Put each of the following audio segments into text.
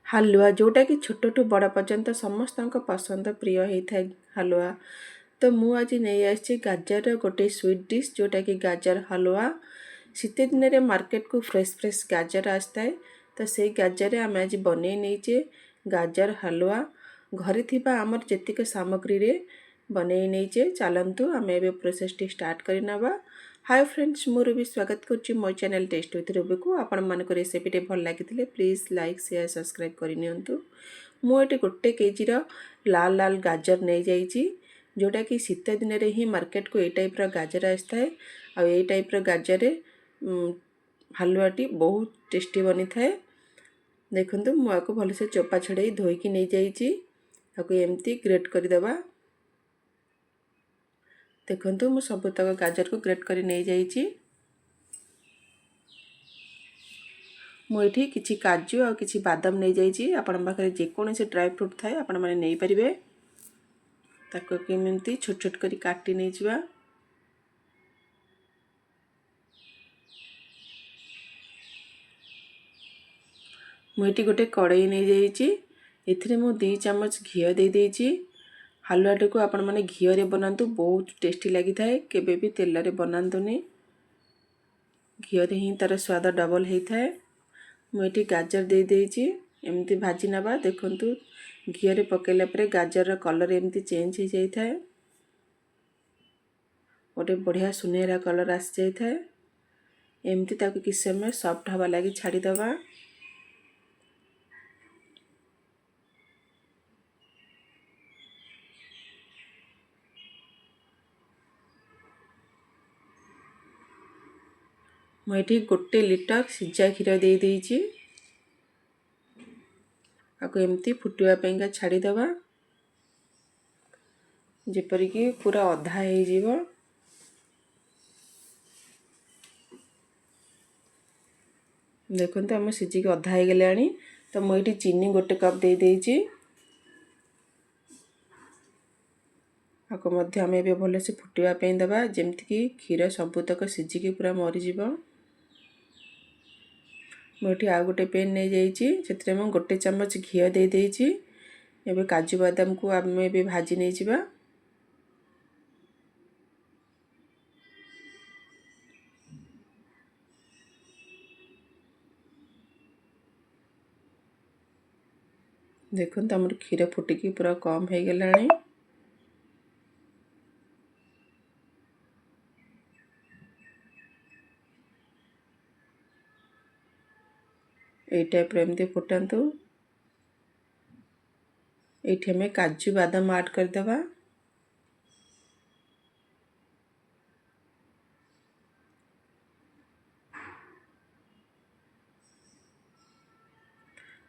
हालुआ जोटा कि छोट टू बड़ पर्यंत समस्त पसंद प्रिय होता है हालुआ। तो मु आज नहीं आसी गाजर गोटे स्वीट डिश जोटा कि गाजर हलवा। शीत दिन में मार्केट को फ्रेश फ्रेश गाजर आसता है। तो से गाजर आम आज बन नहींचे गाजर हलवा। घरे थिबा आमर जेतिक सामग्री रे बनै नहींचे। चलतु आम ए प्रोसेस टी स्टार्ट करनवा। हाय फ्रेंड्स, मोर भी स्वागत करुच्ची मो चैनल टेस्ट विथ रूबी को। आपण मानक रेसिपी भल लगी प्लीज लाइक शेयर सब्सक्राइब करनियंतु। मुझे गोटे केजीर लाल लाल गाजर नहीं जाइए जोटा कि शीत दिन में ही मार्केट को ये टाइप गाजर आसता है। आ ये टाइप गाजर हालुआटी बहुत टेस्टी बनी थाए। देखो मुझे भलसे चोपा छड़ाई धोईकी नहीं जाइए एमती ग्रेट करदेवा। देखो मु सबुतक गाजर को ग्रेट कर नहीं जाइए। मुझे किसी काजू और किसी बादाम नहीं जाइए। आपण पाखे जेकोसी ड्राई फ्रूट थाए आपण मैंने नहीं पारे। ताको केमती छोट छोट कर काटी नहीं जावा। मुझे गोटे कड़ाई नहीं जाइए। एथिरे मु 2 चम्मच घी दे देइछि। हालुआटी को आपण माने घी रे बनातु बहुत टेस्टी लगी थाए। केबे भी तेल रे बनातुनी। घी रे ही तार स्वाद डबल होता है। मुझे गाजर दे देइछि एमती भाजी नवा। देखंतु घी रे पकेला परे गाजर कलर एमती चेंज हो जाई थाए। गोटे बढ़िया सुनहरा कलर आसी जाई थाए। एमती ताको किस समय सॉफ्ट हवा लगी छाड़ी दवा। मुझे गोटे लिटर सिझा क्षीर दे देइछि। आको एमती फुटवाई छाड़ीदवा जेपरिक पूरा अधा हो। देखो आम सिझिक अधा हो गलानी। तो मुझे चीनी गोटे कप दे देइछि। आको मध्य आम ए भलसे फुटवाई दवा जेमती क्षीर सबुतक सिझिकी पूरा मरीज। मुझे आ गोटे पेन नहीं जाइए से गोटे चम्मच घी दे देइछि। एबे काजू बादाम को आम ए भाजी नहीं जावा। देखो आमर क्षीर फुटिकी पूरा कम हो गलानी। ये टाइप एमती फुटातु। ये हमें काजू बादाम ऐड करदेवा।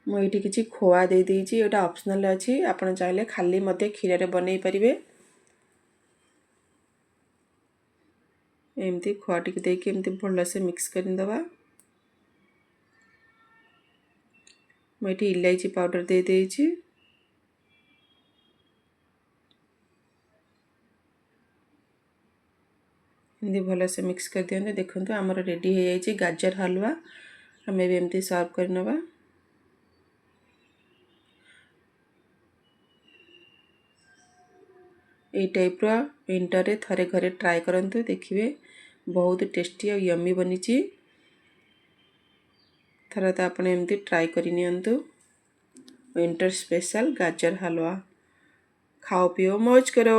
मुझे किसी खोआ दे देइछि। एटा ऑप्शनल अछि। आपण चाहिले खाली मते क्षीर रे बनै परिबे। एमती खोआ टिक देके एमती भलसे मिक्स करदेवा। मुझे इलायची पाउडर दे देइछि। एमती भलसे मिक्स कर दियंते। देखंतु हमर रेडी हो जाइछि गाजर हलवा। हमें भी एमती सर्व करनवा। ये टाइप विंटर रे थरे घरे ट्राए करंतु देखिए बहुत टेस्टी और यम्मी बनीची। थरे तो आपने एमती ट्राए करनियंतु। विंटर स्पेशल गाजर हलवा। खाओ पियो मौज करो।